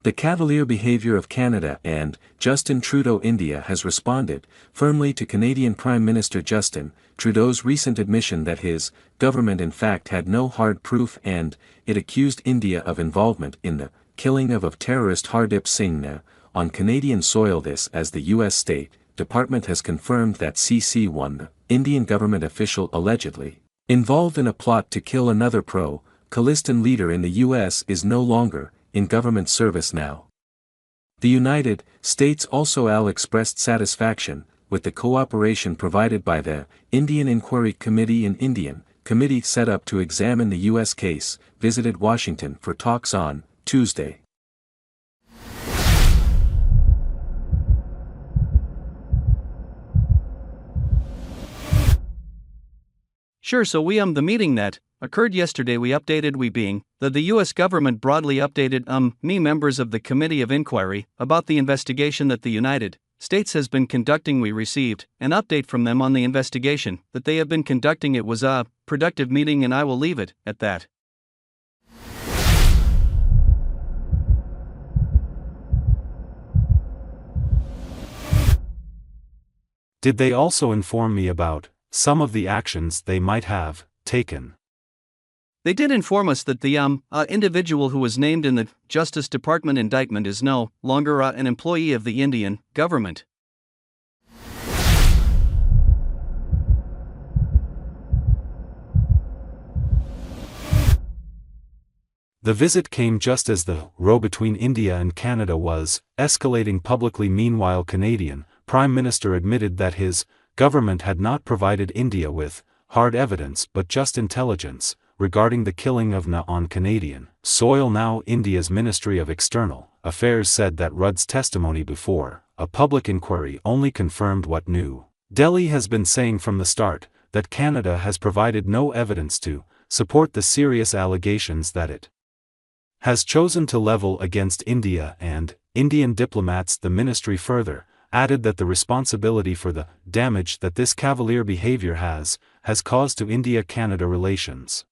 The cavalier behavior of Canada and Justin Trudeau India has responded firmly to Canadian Prime Minister Justin Trudeau's recent admission that his government in fact had no hard proof, and it accused India of involvement in the killing of terrorist Hardeep Singh on Canadian soil. This as the U.S. State Department has confirmed that CC1, Indian government official allegedly involved in a plot to kill another pro-Khalistani leader in the U.S., is no longer in government service now. The United States also expressed satisfaction with the cooperation provided by the Indian Inquiry Committee. An Indian committee set up to examine the U.S. case visited Washington for talks on Tuesday. Sure, so the meeting that occurred yesterday, we updated being that the U.S. government broadly updated members of the Committee of Inquiry about the investigation that the United States has been conducting. We received an update from them on the investigation that they have been conducting. It was a productive meeting, and I will leave it at that. Did they also inform me about some of the actions they might have taken? They did inform us that the individual who was named in the Justice Department indictment is no longer an employee of the Indian government. The visit came just as the row between India and Canada was escalating publicly. Meanwhile, Canadian Prime Minister admitted that his government had not provided India with hard evidence but just intelligence regarding the killing of Na on Canadian soil. Now, India's Ministry of External Affairs said that Rudd's testimony before a public inquiry only confirmed what New Delhi has been saying from the start, that Canada has provided no evidence to support the serious allegations that it has chosen to level against India and Indian diplomats. The ministry further added that the responsibility for the damage that this cavalier behavior has caused to India-Canada relations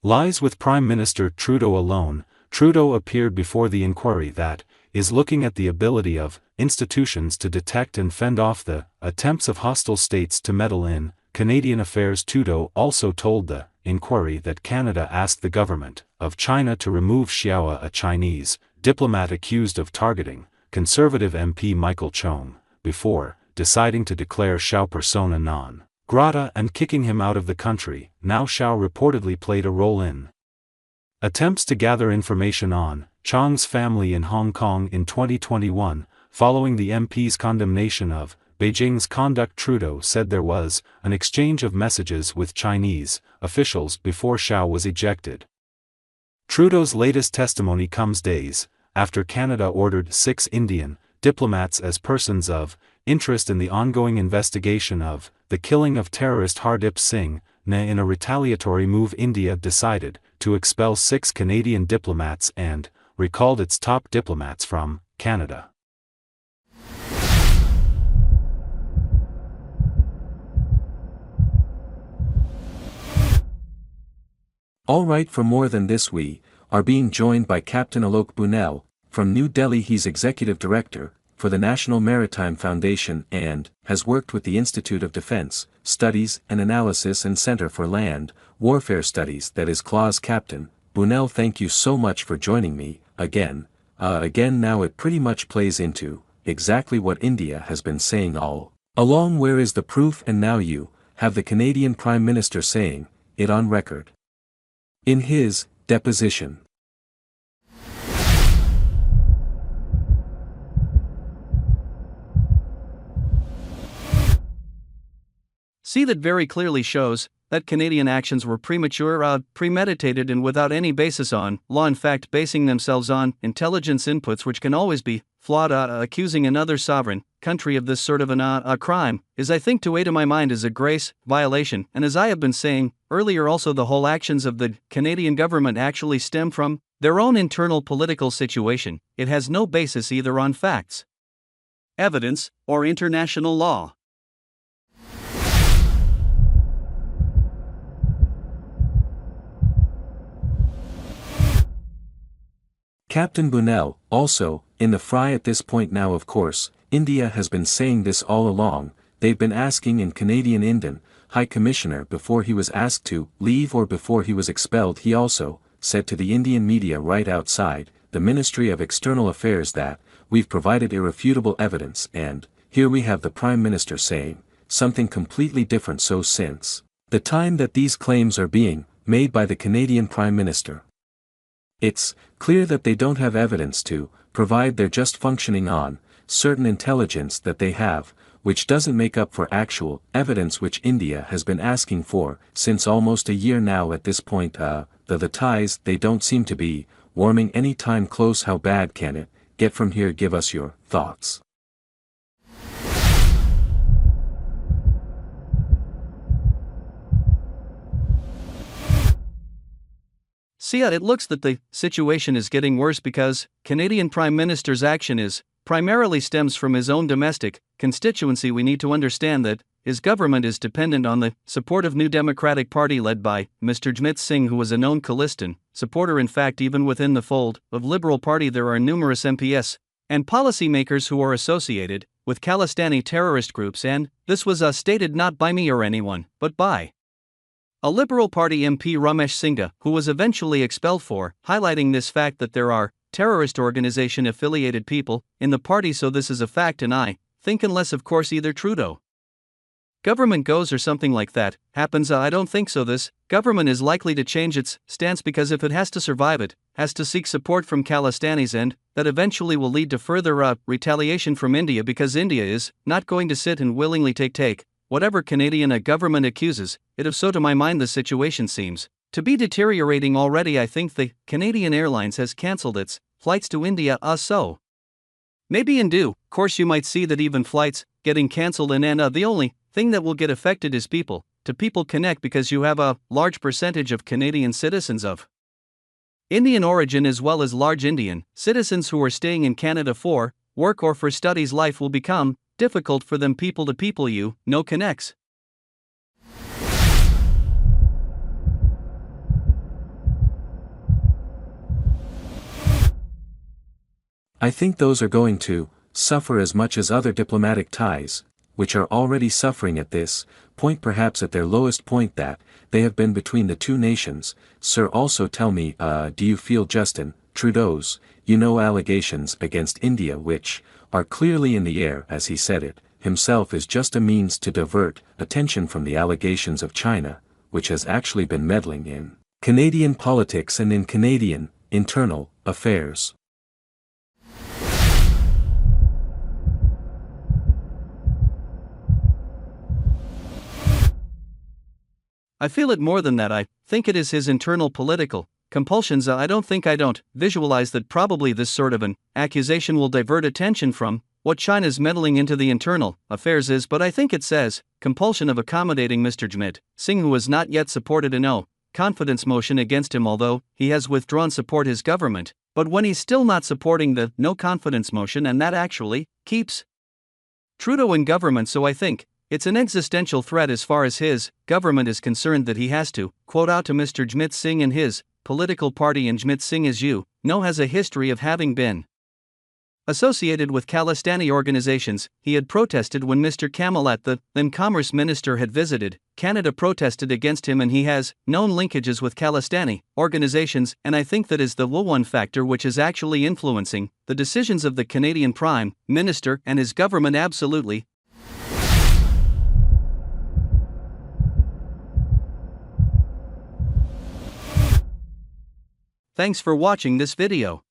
lies with Prime Minister Trudeau alone. Trudeau appeared before the inquiry that is looking at the ability of institutions to detect and fend off the attempts of hostile states to meddle in Canadian affairs. Trudeau also told the inquiry that Canada asked the government of China to remove Xiao, a Chinese diplomat accused of targeting Conservative MP Michael Chong, before deciding to declare Xiao persona non grata and kicking him out of the country. Now, Xiao reportedly played a role in attempts to gather information on Chong's family in Hong Kong in 2021, following the MP's condemnation of Beijing's conduct. Trudeau said there was an exchange of messages with Chinese officials before Xiao was ejected. Trudeau's latest testimony comes days after Canada ordered 6 Indian diplomats as persons of interest in the ongoing investigation of the killing of terrorist Hardeep Singh. In a retaliatory move, India decided to expel 6 Canadian diplomats and recalled its top diplomats from Canada. All right, for more than this, we are being joined by Captain Alok Bunel from New Delhi. He's Executive Director for the National Maritime Foundation and has worked with the Institute of Defense Studies and Analysis and Center for Land Warfare Studies, that is CLAWS. Captain Bunel, thank you so much for joining me again. Now it pretty much plays into exactly what India has been saying all along. Where is the proof? And now you have the Canadian Prime Minister saying it on record in his deposition. See, that very clearly shows that Canadian actions were premature, premeditated, and without any basis on law. In fact, basing themselves on intelligence inputs, which can always be flawed. Accusing another sovereign country of this sort of a crime is, I think, to my mind, is a grace violation. And as I have been saying earlier, also the whole actions of the Canadian government actually stem from their own internal political situation. It has no basis either on facts, evidence, or international law. Captain Bunnell, also, in the fry at this point now of course, India has been saying this all along, they've been asking in Canadian Indian High Commissioner before he was asked to leave or before he was expelled he also said to the Indian media right outside the Ministry of External Affairs that, we've provided irrefutable evidence and, here we have the Prime Minister saying, something completely different so since the time that these claims are being made by the Canadian Prime Minister. It's clear that they don't have evidence to provide they're just functioning on certain intelligence that they have, which doesn't make up for actual evidence which India has been asking for since almost a year now at this point. The ties they don't seem to be warming any time close. How bad can it get from here? Give us your thoughts. See, it looks that the situation is getting worse because Canadian Prime Minister's action is primarily stems from his own domestic constituency. We need to understand that his government is dependent on the support of New Democratic Party led by Mr. Jagmeet Singh, who was a known Khalistani supporter. In fact, even within the fold of Liberal Party there are numerous MPs and policymakers who are associated with Khalistani terrorist groups, and this was stated not by me or anyone, but by a Liberal Party MP, Ramesh Singha, who was eventually expelled for highlighting this fact that there are terrorist organization affiliated people in the party. So this is a fact, and I think unless of course either Trudeau government goes or something like that happens, I don't think so. This government is likely to change its stance because if it has to survive, it has to seek support from Khalistanis, and that eventually will lead to further retaliation from India, because India is not going to sit and willingly take whatever Canadian government accuses it of. So to my mind the situation seems to be deteriorating already. I think the Canadian Airlines has cancelled its flights to India, so maybe in due course you might see that even flights getting cancelled, and the only thing that will get affected is people to people connect, because you have a large percentage of Canadian citizens of Indian origin as well as large Indian citizens who are staying in Canada for work or for studies. Life will become difficult for them. People to people connects. I think those are going to suffer as much as other diplomatic ties, which are already suffering at this point, perhaps at their lowest point that they have been between the two nations. Sir, also tell me, do you feel Justin Trudeau's, allegations against India, which are clearly in the air as he said it himself, is just a means to divert attention from the allegations of China, which has actually been meddling in Canadian politics and in Canadian internal affairs? I feel it more than that. I think it is his internal political compulsions. I don't visualize that probably this sort of an accusation will divert attention from what China's meddling into the internal affairs is, but I think it says compulsion of accommodating Mr. Jagmeet Singh, who has not yet supported a no confidence motion against him, although he has withdrawn support his government. But when he's still not supporting the no confidence motion, and that actually keeps Trudeau in government, so I think it's an existential threat as far as his government is concerned that he has to quote out to Mr. Jagmeet Singh and his political party. And Jagmeet Singh, as you know, has a history of having been associated with Khalistani organizations. He had protested when Mr. Kamalat, the then Commerce Minister, had visited Canada, protested against him, and he has known linkages with Khalistani organizations, and I think that is the one factor which is actually influencing the decisions of the Canadian Prime Minister and his government. Absolutely. Thanks for watching this video.